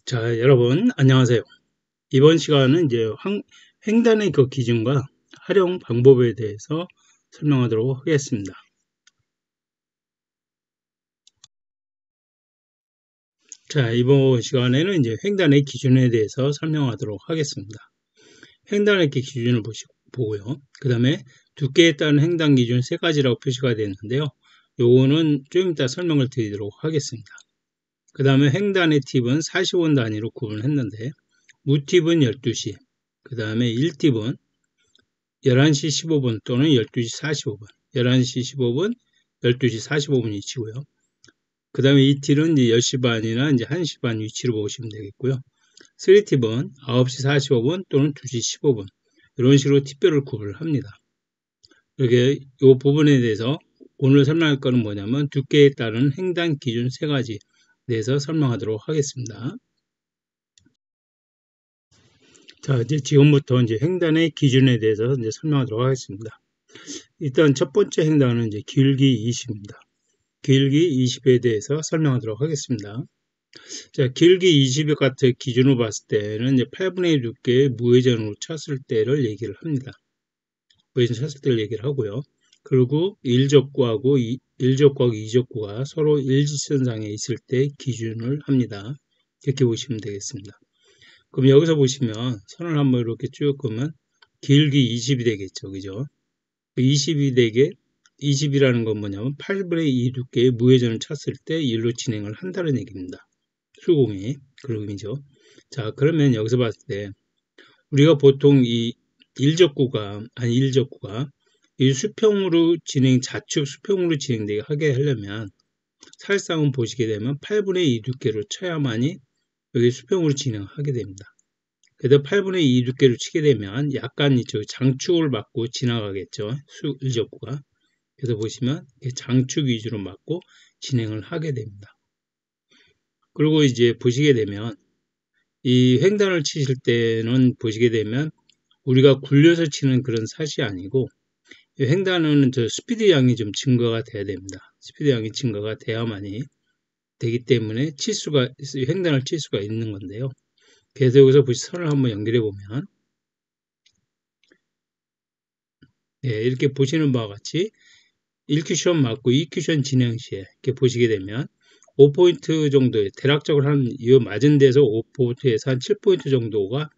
자, 여러분, 안녕하세요. 이번 시간은 이제 횡단의 그 기준과 활용 방법에 대해서 설명하도록 하겠습니다. 자, 이번 시간에는 이제 횡단의 기준에 대해서 설명하도록 하겠습니다. 횡단의 기준을 보고요. 그 다음에 두께에 따른 횡단 기준 세 가지라고 표시가 되어 있는데요. 요거는 좀 이따 설명을 드리도록 하겠습니다. 그 다음에 횡단의 팁은 40원 단위로 구분했는데, 무팁은 12시, 그 다음에 1팁은 11시 15분 또는 12시 45분, 11시 15분, 12시 45분 위치고요. 그 다음에 이 팁은 이제 10시 반이나 이제 1시 반 위치로 보시면 되겠고요. 3팁은 9시 45분 또는 2시 15분, 이런 식으로 팁별을 구분을 합니다. 이렇게 이 부분에 대해서 오늘 설명할 거는 뭐냐면 두께에 따른 횡단 기준 세 가지에 대해서 설명하도록 하겠습니다. 자, 이제 지금부터 이제 횡단의 기준에 대해서 이제 설명하도록 하겠습니다. 일단 첫 번째 횡단은 이제 길기 20입니다. 길기 20에 대해서 설명하도록 하겠습니다. 자, 길기 20 같은 기준으로 봤을 때는 이제 8분의 1 두께의 무회전으로 쳤을 때를 얘기를 합니다. 무회전 쳤을 때를 얘기를 하고요. 그리고 1적구하고 2적구가 서로 일직선상에 있을 때 기준을 합니다. 이렇게 보시면 되겠습니다. 그럼 여기서 보시면 선을 한번 이렇게 쭉 그으면 길기 20이 되겠죠. 그죠? 20이 되게 20이라는 건 뭐냐면 8분의 2 두께의 무회전을 쳤을 때 일로 진행을 한다는 얘기입니다. 수공이 그런 의미죠. 자, 그러면 여기서 봤을 때 우리가 보통 이 일적구가 이 수평으로 좌측 수평으로 진행되게 하게 하려면 사실상은 보시게 되면 8분의 2 두께로 쳐야만이 여기 수평으로 진행하게 됩니다. 그래서 8분의 2 두께로 치게 되면 약간 이쪽 장축을 맞고 지나가겠죠. 일적구가. 그래서 보시면 장축 위주로 맞고 진행을 하게 됩니다. 그리고 이제 보시게 되면 이 횡단을 치실 때는 보시게 되면 우리가 굴려서 치는 그런 샷이 아니고 횡단은 저 스피드 양이 좀 증가가 돼야 됩니다. 스피드 양이 증가가 돼야만이 되기 때문에 횡단을 칠 수가 있는 건데요. 그래서 여기서 선을 한번 연결해 보면 이렇게 보시는 바와 같이 1큐션 맞고 2큐션 진행 시에 이렇게 보시게 되면 5포인트 정도의 대략적으로 이 맞은 데서 5포인트에서 한 7포인트 정도가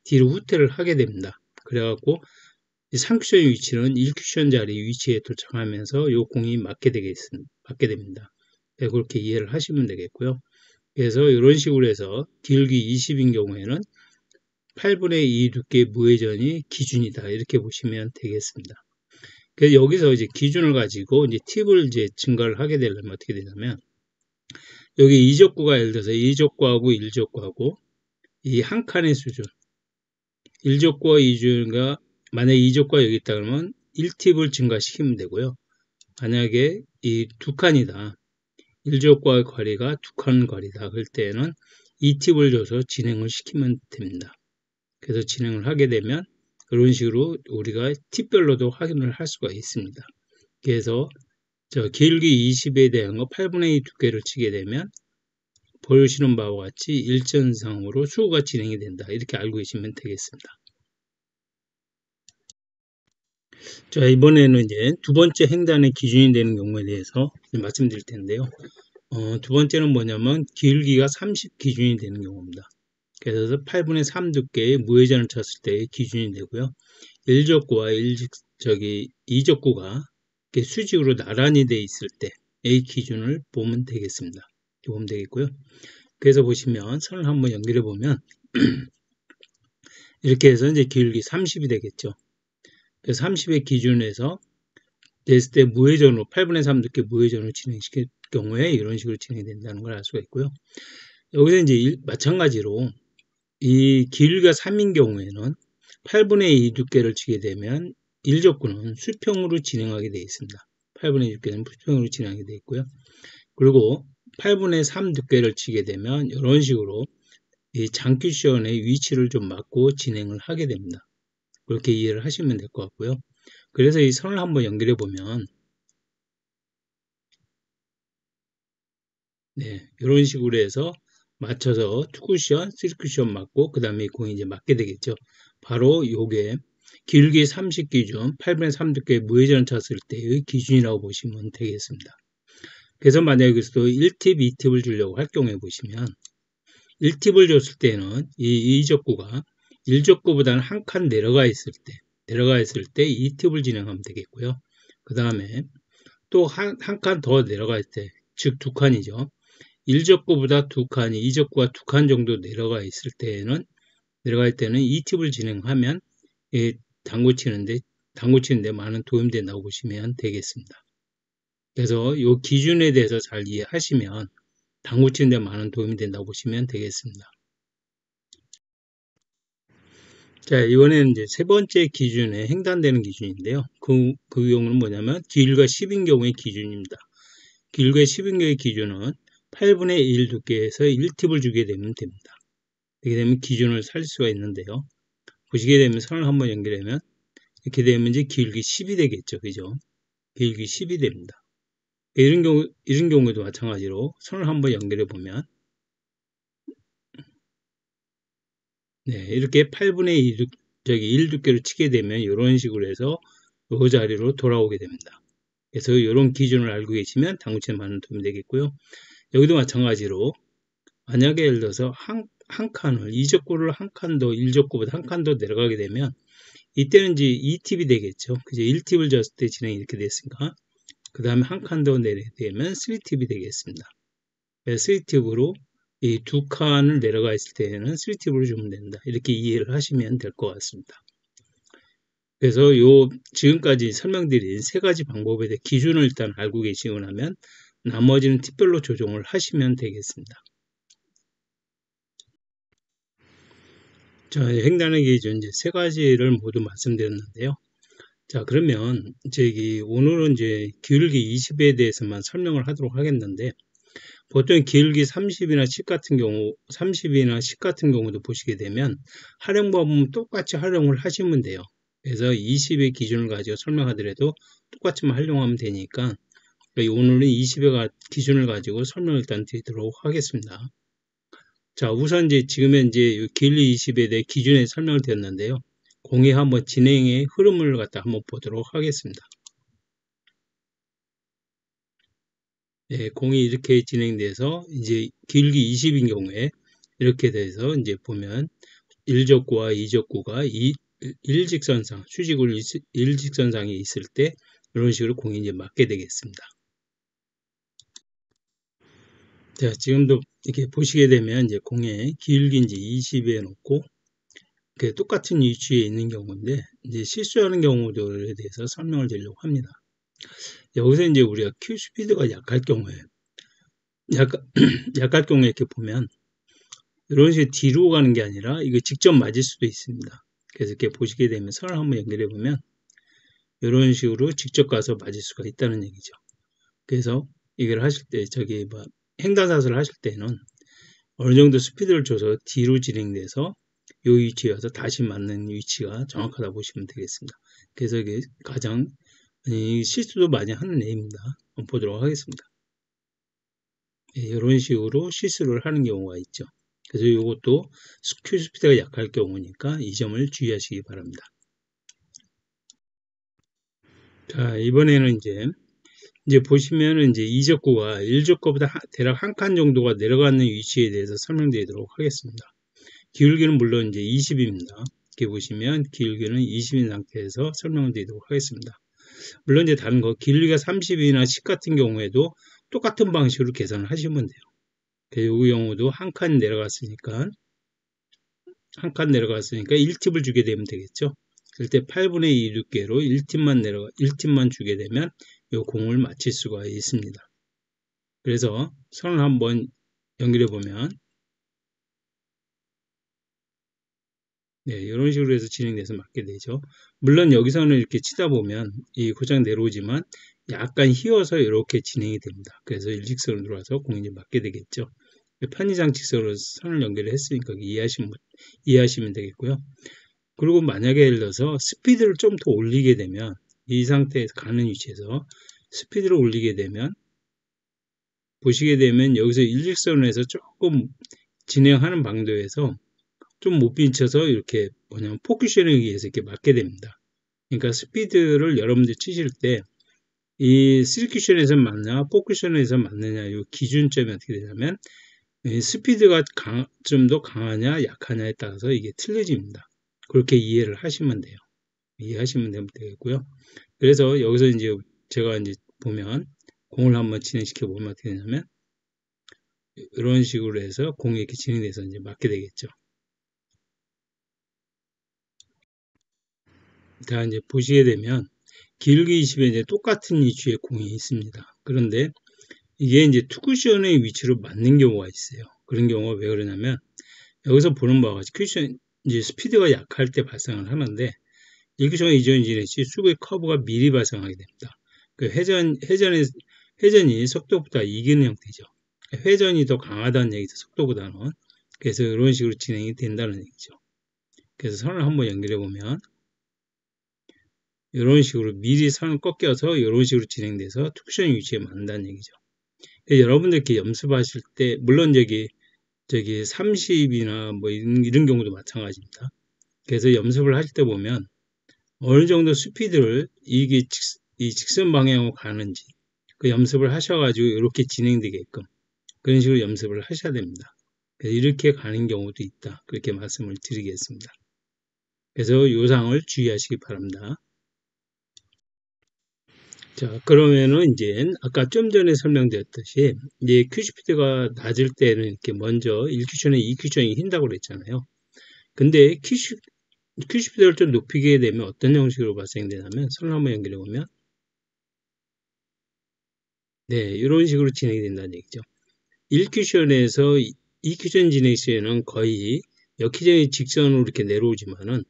뒤로 후퇴를 하게 됩니다. 그래갖고 3큐션 위치는 1큐션 자리 위치에 도착하면서 이 공이 맞게 됩니다. 그렇게 이해를 하시면 되겠고요. 그래서 이런 식으로 해서 길기 20인 경우에는 8분의 2 두께 무회전이 기준이다. 이렇게 보시면 되겠습니다. 그래서 여기서 이제 기준을 가지고 이제 팁을 이제 증가를 하게 되려면 어떻게 되냐면 여기 이적구가 예를 들어서 이적구하고 1적구하고 이 한 칸의 수준 1적구와 2적구가 만약에 2적구가 여기 있다 그러면 1팁을 증가시키면 되고요. 만약에 이 두 칸이다. 1적구와의 거리가 2칸 거리다. 그럴 때는 2팁을 줘서 진행을 시키면 됩니다. 그래서 진행을 하게 되면 그런 식으로 우리가 팁별로도 확인을 할 수가 있습니다. 그래서 길기 20에 대한 거 8분의 2 두께를 치게 되면 보시는 바와 같이 일전상으로 수가 진행이 된다. 이렇게 알고 계시면 되겠습니다. 자, 이번에는 이제 두 번째 횡단의 기준이 되는 경우에 대해서 말씀드릴 텐데요. 두 번째는 뭐냐면 길기가 30 기준이 되는 경우입니다. 그래서 8분의 3 두께의 무회전을 쳤을 때의 기준이 되고요. 1적구와 2적구가 수직으로 나란히 돼 있을 때의 기준을 보면 되겠습니다. 보면 되겠고요. 그래서 보시면 선을 한번 연결해 보면 이렇게 해서 이제 길기 30이 되겠죠. 그래서 30의 기준에서 됐을 때 무회전으로 8분의 3 두께 무회전으로 진행시킬 경우에 이런 식으로 진행된다는 걸 알 수가 있고요. 여기서 이제 마찬가지로 이 길이가 3인 경우에는 8분의 2 두께를 치게 되면 1적구는 수평으로 진행하게 되어 있습니다. 8분의 2 두께는 수평으로 진행하게 되어 있고요. 그리고 8분의 3 두께를 치게 되면 이런 식으로 이 장큐션의 위치를 좀 맞고 진행을 하게 됩니다. 그렇게 이해를 하시면 될 것 같고요. 그래서 이 선을 한번 연결해 보면 이런 식으로 해서 맞춰서 2쿠션, 3쿠션 맞고 그 다음에 공이 이제 맞게 되겠죠. 바로 요게 기울기 30 기준 8분의 3 두께 무회전 쳤을 때의 기준이라고 보시면 되겠습니다. 그래서 만약에 여기서도 1팁, 2팁을 주려고 할 경우에 보시면 1팁을 줬을 때는 이 이적구가 1적구보다는 한 칸 내려가 있을 때 2팁을 진행하면 되겠고요. 그 다음에 또 한 칸 더 내려갈 때, 즉 2칸이죠. 1적구보다 2칸이 2적구가 2칸 정도 내려갈 때는 2팁을 진행하면 당구 치는데 많은 도움이 된다고 보시면 되겠습니다. 그래서 이 기준에 대해서 잘 이해하시면 당구 치는데 많은 도움이 된다고 보시면 되겠습니다. 자, 이번에는 이제 세 번째 기준에 횡단되는 기준인데요. 그 경우는 뭐냐면 길이가 10인 경우의 기준입니다. 길이가 10인 경우의 기준은 8분의 1 두께에서 1팁을 주게 되면 됩니다. 이렇게 되면 기준을 살 수가 있는데요. 보시게 되면 선을 한번 연결하면 이렇게 되면 이제 길이 10이 되겠죠. 그죠? 길이 10이 됩니다. 이런 경우에도 마찬가지로 선을 한번 연결해 보면 네, 이렇게 8분의 1 두께로 치게 되면 이런 식으로 해서 이 자리로 돌아오게 됩니다. 그래서 이런 기준을 알고 계시면 당구 치는 많은 도움이 되겠고요. 여기도 마찬가지로 만약에 예를 들어서 한 칸을 이적구를 한 칸 더 1적구보다 한 칸 더 내려가게 되면 이때는 이제 2팁이 되겠죠. 그죠? 1팁을 줬을 때 진행이 이렇게 됐으니까 그 다음에 한 칸 더 내리게 되면 3팁이 되겠습니다. 3팁으로 이 두 칸을 내려가 있을 때는 3팁으로 주면 된다. 이렇게 이해를 하시면 될 것 같습니다. 그래서 지금까지 설명드린 세 가지 방법에 대해 기준을 일단 알고 계시고 나면 나머지는 팁별로 조정을 하시면 되겠습니다. 자, 횡단의 기준 이제 세 가지를 모두 말씀드렸는데요. 자, 그러면 오늘은 이제 기울기 20에 대해서만 설명을 하도록 하겠는데, 보통 기울기 30이나 10 같은 경우도 보시게 되면 활용법은 똑같이 활용을 하시면 돼요. 그래서 20의 기준을 가지고 설명하더라도 똑같이만 활용하면 되니까 오늘은 20의 기준을 가지고 설명을 일단 드리도록 하겠습니다. 자, 우선 지금은 기울기 20에 대해 기준에 설명을 드렸는데요. 공의 한번 진행의 흐름을 갖다 한번 보도록 하겠습니다. 네, 공이 이렇게 진행돼서 이제 길기 20인 경우에 이렇게 돼서 이제 보면 1적구와 2적구가 일직선상, 수직으로 일직선상에 있을 때 이런 식으로 공이 이제 맞게 되겠습니다. 자, 지금도 이렇게 보시게 되면 이제 공의 길기 이제 20에 놓고 똑같은 위치에 있는 경우인데 이제 실수하는 경우들에 대해서 설명을 드리려고 합니다. 여기서 이제 우리가 큐 스피드가 약할 경우에 약할 경우에 이렇게 보면 이런 식으로 뒤로 가는 게 아니라 이거 직접 맞을 수도 있습니다. 그래서 이렇게 보시게 되면 선을 한번 연결해 보면 이런 식으로 직접 가서 맞을 수가 있다는 얘기죠. 그래서 이걸 하실 때 횡단사슬을 하실 때는 어느 정도 스피드를 줘서 뒤로 진행돼서 이 위치에 와서 다시 맞는 위치가 정확하다 보시면 되겠습니다. 그래서 이게 가장 실수도 많이 하는 예입니다. 한번 보도록 하겠습니다. 네, 이런 식으로 실수를 하는 경우가 있죠. 그래서 이것도 큐 스피드가 약할 경우니까 이 점을 주의하시기 바랍니다. 자, 이번에는 이제 보시면은 이제 이적구가 1적구보다 대략 한 칸 정도가 내려가는 위치에 대해서 설명드리도록 하겠습니다. 기울기는 물론 이제 20입니다. 이렇게 보시면 기울기는 20인 상태에서 설명을 드리도록 하겠습니다. 물론 이제 다른 거 기울기가 30이나 10 같은 경우에도 똑같은 방식으로 계산을 하시면 돼요. 이 경우도 한 칸 내려갔으니까 1팁을 주게 되면 되겠죠. 그때 8분의 2 두께로 1팁만 주게 되면 이 공을 맞힐 수가 있습니다. 그래서 선을 한번 연결해 보면 네, 이런 식으로 해서 진행돼서 맞게 되죠. 물론 여기서는 이렇게 치다 보면 이 고장 내려오지만 약간 휘어서 이렇게 진행이 됩니다. 그래서 일직선으로 들어와서 공이 맞게 되겠죠. 편의장치선으로 선을 연결했으니까 이해하시면 되겠고요. 그리고 만약에 예를 들어서 스피드를 좀 더 올리게 되면 이 상태에서 가는 위치에서 스피드를 올리게 되면 보시게 되면 여기서 일직선에서 조금 진행하는 방도에서 좀 못 비춰서 이렇게 포쿠션에 의해서 이렇게 맞게 됩니다. 그러니까 스피드를 여러분들 치실 때 이 시큐션에서 맞냐, 포쿠션에서 맞느냐, 이 기준점이 어떻게 되냐면 스피드가 좀 더 강하냐, 약하냐에 따라서 이게 틀려집니다. 그렇게 이해를 하시면 돼요. 이해하시면 되겠고요. 그래서 여기서 이제 제가 이제 보면 공을 한번 진행시켜 보면 어떻게 되냐면 이런 식으로 해서 공이 이렇게 진행돼서 이제 맞게 되겠죠. 자, 이제 보시게 되면 기울기 20에 이제 똑같은 위치에 공이 있습니다. 그런데 이게 이제 투쿠션의 위치로 맞는 경우가 있어요. 그런 경우가 왜 그러냐면 여기서 보는 바와 같이 쿠션 이제 스피드가 약할 때 발생을 하는데 일규정의 이전진의 수의 커브가 미리 발생하게 됩니다. 그 회전이 속도보다 이기는 형태죠. 회전이 더 강하다는 얘기죠. 속도보다는. 그래서 이런 식으로 진행이 된다는 얘기죠. 그래서 선을 한번 연결해 보면 이런 식으로 미리 선을 꺾여서 이런 식으로 진행돼서 투쿠션 위치에 맞는다는 얘기죠. 여러분들 이렇게 연습하실 때 물론 저기 30이나 뭐 이런 경우도 마찬가지입니다. 그래서 연습을 할 때 보면 어느 정도 스피드를 이게 이 직선 방향으로 가는지 그 연습을 하셔가지고 이렇게 진행되게끔 그런 식으로 연습을 하셔야 됩니다. 그래서 이렇게 가는 경우도 있다. 그렇게 말씀을 드리겠습니다. 그래서 요상을 주의하시기 바랍니다. 자, 그러면은 이제 아까 좀 전에 설명드렸듯이 이제 큐스피드가 낮을 때는 이렇게 먼저 1큐션에 2큐션이 흰다고 그랬잖아요. 근데 큐스피드를 좀 높이게 되면 어떤 형식으로 발생되냐면 선을 한번 연결해 보면 네, 이런 식으로 진행이 된다는 얘기죠. 1큐션에서 2큐션 진행 시에는 거의 역회전이 직선으로 이렇게 내려오지만은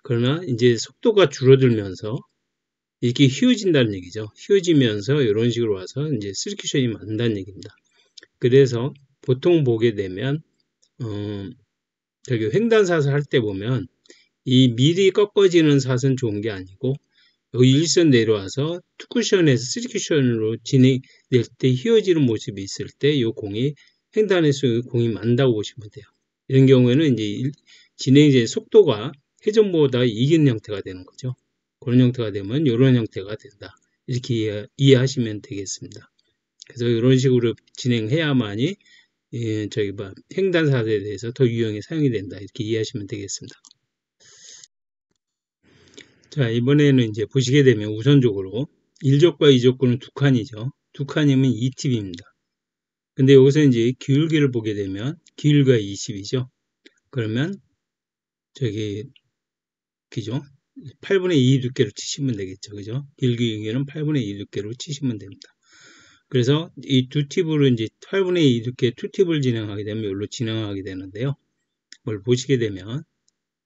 그러나 이제 속도가 줄어들면서 이게 휘어진다는 얘기죠. 휘어지면서 이런 식으로 와서 이제 3큐션이 맞는다는 얘기입니다. 그래서 보통 보게 되면 저기 횡단샷을 할 때 보면 이 미리 꺾어지는 샷은 좋은 게 아니고 여기 일선 내려와서 투쿠션에서 3쿠션으로 진행될 때 휘어지는 모습이 있을 때 이 공이 횡단에서 공이 만다고 보시면 돼요. 이런 경우에는 이제 진행의 속도가 회전보다 이기는 형태가 되는 거죠. 그런 형태가 되면 이런 형태가 된다. 이렇게 이해하시면 되겠습니다. 그래서 이런 식으로 진행해야만이 횡단샷에 대해서 더 유용하게 사용이 된다. 이렇게 이해하시면 되겠습니다. 자, 이번에는 이제 보시게 되면 우선적으로 1족과 2족구는 두 칸이죠. 두 칸이면 2팁입니다. 근데 여기서 이제 기울기를 보게 되면 기울기가 20이죠. 그러면 그죠? 8분의 2 두께로 치시면 되겠죠. 그죠? 기울기는 8분의 2 두께로 치시면 됩니다. 그래서 이 두 팁으로 이제 8분의 2 두께 투 팁을 진행하게 되면 여기로 진행하게 되는데요. 뭘 보시게 되면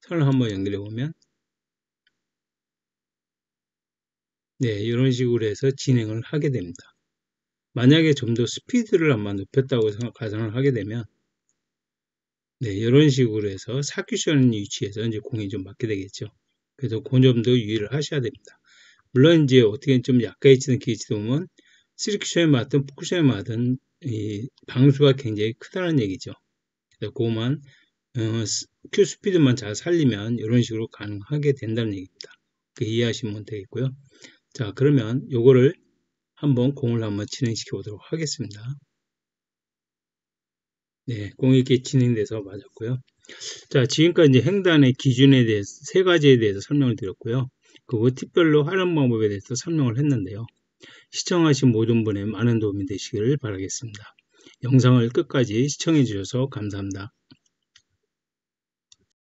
선을 한번 연결해 보면 네, 이런 식으로 해서 진행을 하게 됩니다. 만약에 좀 더 스피드를 한번 높였다고 가정을 하게 되면 네, 이런 식으로 해서 4쿠션 위치에서 이제 공이 좀 맞게 되겠죠. 그래서 그 점도 유의를 하셔야 됩니다. 물론 이제 어떻게 좀 약간해지는 기회치도 보면 3쿠션에 맞든 4쿠션에 맞든 이 방수가 굉장히 크다는 얘기죠. 그래서 그것만 큐 스피드만 잘 살리면 이런 식으로 가능하게 된다는 얘기입니다. 이해하시면 되겠고요. 자, 그러면 요거를 한번 공을 한번 진행시켜 보도록 하겠습니다. 네, 공이 이렇게 진행돼서 맞았고요. 자, 지금까지 이제 횡단의 기준에 대해서 세 가지에 대해서 설명을 드렸고요. 그리고 팁별로 하는 방법에 대해서 설명을 했는데요. 시청하신 모든 분의 많은 도움이 되시기를 바라겠습니다. 영상을 끝까지 시청해 주셔서 감사합니다.